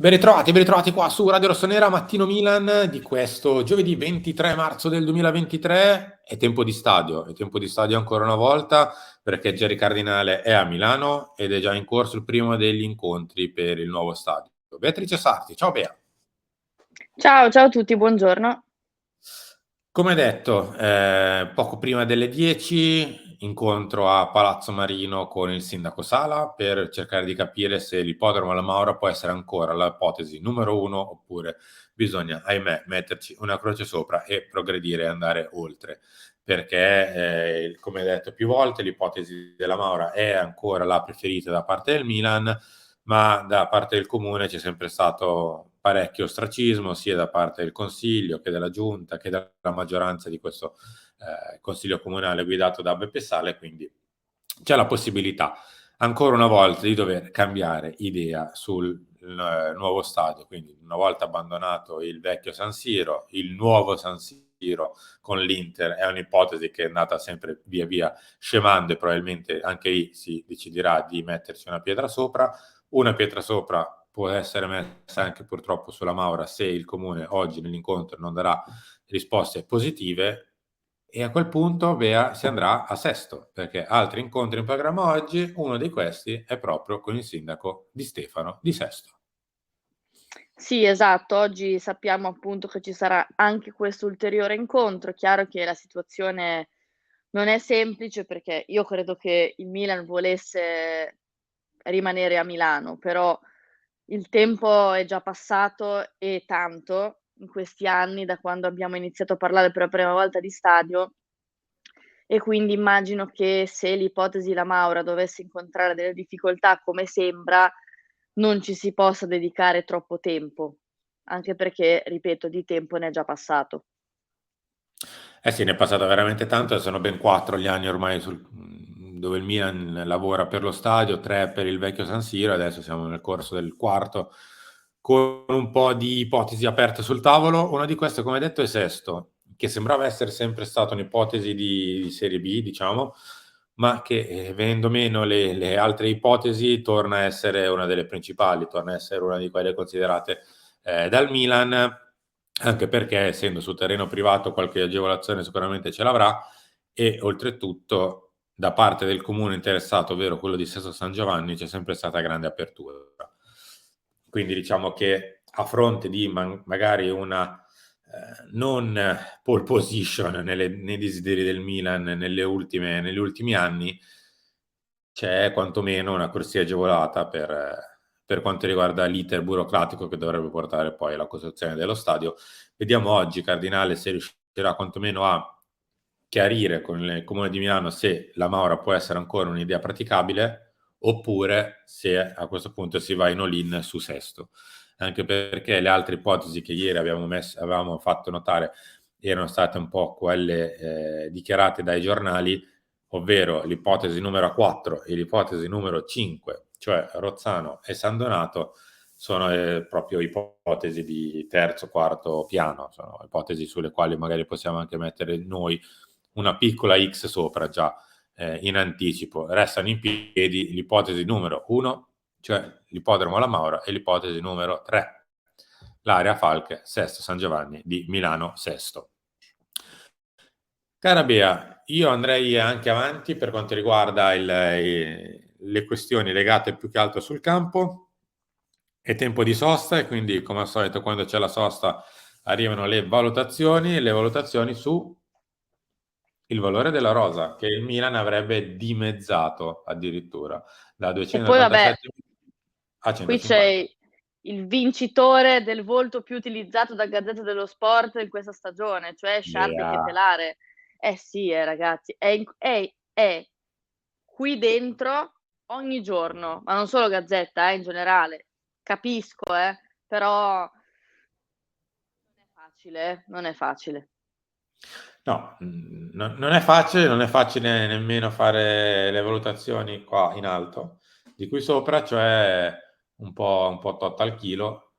Ben ritrovati qua su Radio Rossonera, Mattino Milan di questo giovedì 23 marzo del 2023. È tempo di stadio ancora una volta perché Jerry Cardinale è a Milano ed è già in corso il primo degli incontri per il nuovo stadio. Beatrice Sarti, ciao Bea. Ciao, ciao a tutti, buongiorno. Come detto, poco prima delle 10, incontro a Palazzo Marino con il sindaco Sala per cercare di capire se l'ippodromo alla Maura può essere ancora l'ipotesi numero uno oppure bisogna, ahimè, metterci una croce sopra e progredire e andare oltre. Perché, come detto più volte, l'ipotesi della Maura è ancora la preferita da parte del Milan, ma da parte del comune c'è sempre stato parecchio ostracismo, sia da parte del consiglio che della giunta che della maggioranza di questo consiglio comunale guidato da Beppe Sale, quindi c'è la possibilità ancora una volta di dover cambiare idea sul nuovo stadio, quindi una volta abbandonato il vecchio San Siro, il nuovo San Siro con l'Inter è un'ipotesi che è andata sempre via via scemando e probabilmente anche lì si deciderà di metterci una pietra sopra può essere messa anche purtroppo sulla Maura se il comune oggi nell'incontro non darà risposte positive e a quel punto Bea si andrà a Sesto perché altri incontri in programma oggi, uno di questi è proprio con il sindaco Di Stefano di Sesto. Sì, esatto, oggi sappiamo appunto che ci sarà anche questo ulteriore incontro. Chiaro che la situazione non è semplice perché io credo che il Milan volesse rimanere a Milano, però il tempo è già passato e tanto in questi anni da quando abbiamo iniziato a parlare per la prima volta di stadio. E quindi immagino che se l'ipotesi La Maura dovesse incontrare delle difficoltà, come sembra, non ci si possa dedicare troppo tempo, anche perché, ripeto, di tempo ne è già passato. Eh sì, ne è passato veramente tanto, sono ben 4 gli anni ormai dove il Milan lavora per lo stadio, 3 per il vecchio San Siro, adesso siamo nel corso del quarto con un po' di ipotesi aperte sul tavolo. Una di queste, come detto, è Sesto, che sembrava essere sempre stata un'ipotesi di Serie B, diciamo, ma che venendo meno le altre ipotesi torna a essere una delle principali, torna a essere una di quelle considerate dal Milan, anche perché essendo su terreno privato qualche agevolazione sicuramente ce l'avrà e oltretutto da parte del comune interessato, ovvero quello di Sesto San Giovanni, c'è sempre stata grande apertura. Quindi diciamo che a fronte di magari una non pole position nei desideri del Milan negli ultimi anni, c'è quantomeno una corsia agevolata per quanto riguarda l'iter burocratico che dovrebbe portare poi alla costruzione dello stadio. Vediamo oggi Cardinale se riuscirà quantomeno a chiarire con il Comune di Milano se la Maura può essere ancora un'idea praticabile oppure se a questo punto si va in all-in su Sesto. Anche perché le altre ipotesi che ieri avevamo fatto notare erano state un po' quelle dichiarate dai giornali, ovvero l'ipotesi numero 4 e l'ipotesi numero 5, cioè Rozzano e San Donato, sono proprio ipotesi di terzo, quarto piano, sono ipotesi sulle quali magari possiamo anche mettere noi una piccola X sopra già in anticipo. Restano in piedi l'ipotesi numero 1, cioè l'ippodromo alla Maura, e l'ipotesi numero 3, l'area Falche, Sesto San Giovanni di Milano Sesto. Cara Bea, io andrei anche avanti per quanto riguarda le questioni legate più che altro sul campo. È tempo di sosta e quindi, come al solito, quando c'è la sosta arrivano le valutazioni su il valore della rosa, che il Milan avrebbe dimezzato addirittura da E poi vabbè, 287 a qui 150. c'è il vincitore del volto più utilizzato da Gazzetta dello Sport in questa stagione, cioè Sciardi Bea, Ketelare. Eh sì, ragazzi, è qui dentro ogni giorno, ma non solo Gazzetta, in generale. Capisco, però non è facile, non è facile. no, non è facile nemmeno fare le valutazioni qua in alto, di qui sopra, cioè un po' tot al chilo,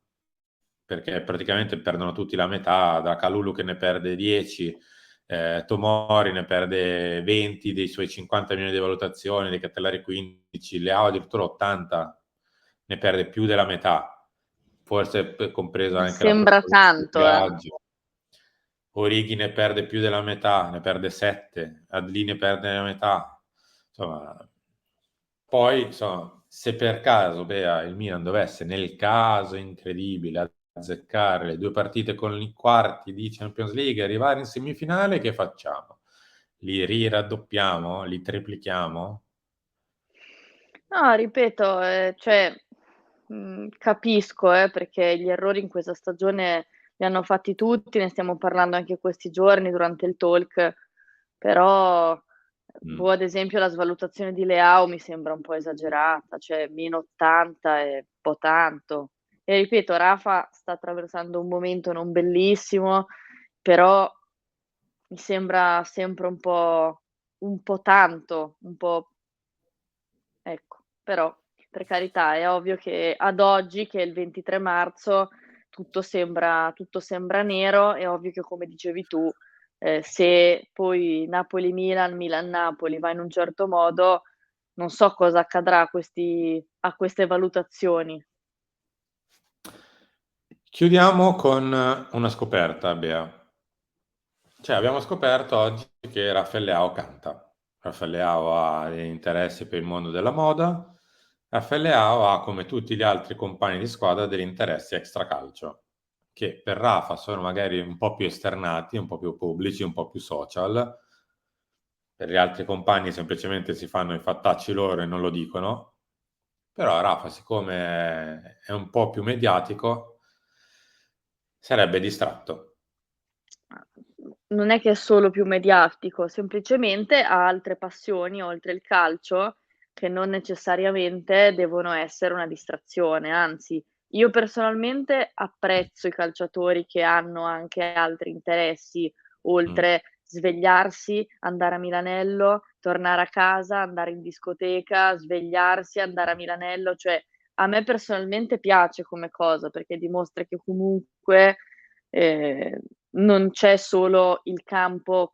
perché praticamente perdono tutti la metà, da Calulu che ne perde 10, Tomori ne perde 20 dei suoi 50 milioni di valutazioni, dei Catellari 15, Leao addirittura 80, ne perde più della metà. forse compresa Mi anche la sembra percorrenza dei tanto, viaggi. Orighi ne perde più della metà, ne perde 7, Adli ne perde la metà. Insomma, poi, insomma, se per caso Bea, il Milan dovesse, nel caso incredibile, azzeccare le 2 partite con i quarti di Champions League e arrivare in semifinale, che facciamo? Li riraddoppiamo? Li triplichiamo? No, ripeto, cioè, capisco, perché gli errori in questa stagione li hanno fatti tutti, ne stiamo parlando anche questi giorni durante il talk, però, Mh. boh, ad esempio la svalutazione di Leao mi sembra un po' esagerata, cioè -80 è un po' tanto. E ripeto, Rafa sta attraversando un momento non bellissimo, però mi sembra sempre un po' tanto, un po'. Ecco, però per carità è ovvio che ad oggi, che è il 23 marzo, tutto sembra nero. È ovvio che, come dicevi tu, se poi Napoli-Milan, Milan-Napoli va in un certo modo, non so cosa accadrà a queste valutazioni. Chiudiamo con una scoperta, Bea. Cioè, abbiamo scoperto oggi che Raffaele Leao canta. Raffaele Leao ha degli interessi per il mondo della moda. Raffaele Leao ha, come tutti gli altri compagni di squadra, degli interessi extracalcio, che per Rafa sono magari un po' più esternati, un po' più pubblici, un po' più social. Per gli altri compagni semplicemente si fanno i fattacci loro e non lo dicono. Però Rafa, siccome è un po' più mediatico, sarebbe distratto. Ma, non è che è solo più mediatico, semplicemente ha altre passioni oltre il calcio, che non necessariamente devono essere una distrazione. Anzi, io personalmente apprezzo i calciatori che hanno anche altri interessi, Mh. oltre svegliarsi, andare a Milanello, tornare a casa, andare in discoteca, svegliarsi, andare a Milanello. Cioè, a me personalmente piace come cosa, perché dimostra che comunque, ehm non c'è solo il campo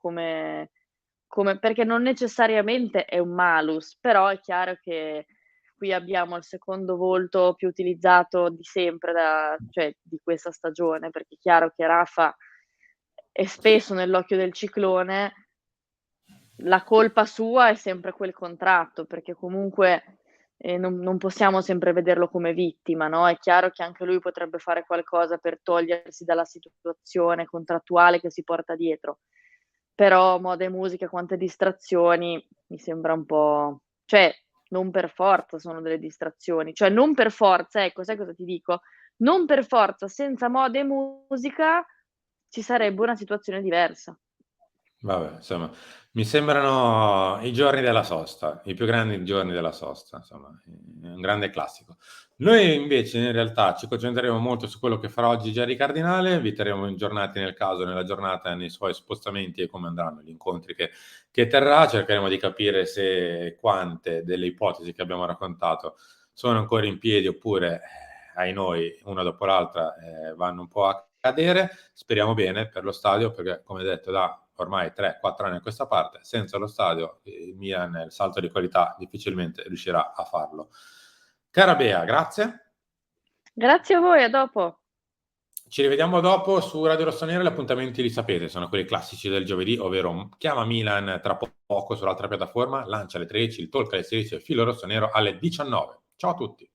perché non necessariamente è un malus, però è chiaro che qui abbiamo il secondo volto più utilizzato di sempre, cioè di questa stagione, perché è chiaro che Rafa è spesso nell'occhio del ciclone. La colpa sua è sempre quel contratto, perché comunque, non possiamo sempre vederlo come vittima, no, è chiaro che anche lui potrebbe fare qualcosa per togliersi dalla situazione contrattuale che si porta dietro. Però moda e musica, quante distrazioni, mi sembra un po', cioè, non per forza sono delle distrazioni, cioè non per forza, ecco, sai cosa ti dico? Non per forza senza moda e musica ci sarebbe una situazione diversa. Vabbè, insomma, mi sembrano i giorni della sosta, i più grandi giorni della sosta, insomma, è un grande classico. Noi invece in realtà ci concentreremo molto su quello che farà oggi Gerry Cardinale, vi terremo aggiornati nel caso, nella giornata, nei suoi spostamenti e come andranno gli incontri che terrà. Cercheremo di capire se quante delle ipotesi che abbiamo raccontato sono ancora in piedi oppure, ai noi, una dopo l'altra, vanno un po' a cadere. Speriamo bene per lo stadio, perché come detto da ormai 3-4 anni a questa parte, senza lo stadio il Milan il salto di qualità difficilmente riuscirà a farlo. Cara Bea, grazie. Grazie a voi, a dopo. Ci rivediamo dopo su Radio Rossonera. Gli appuntamenti li sapete, sono quelli classici del giovedì, ovvero Chiama Milan tra poco sull'altra piattaforma, Lancia alle 13, il Talk alle 16 e Filo Rossonero alle 19. Ciao a tutti.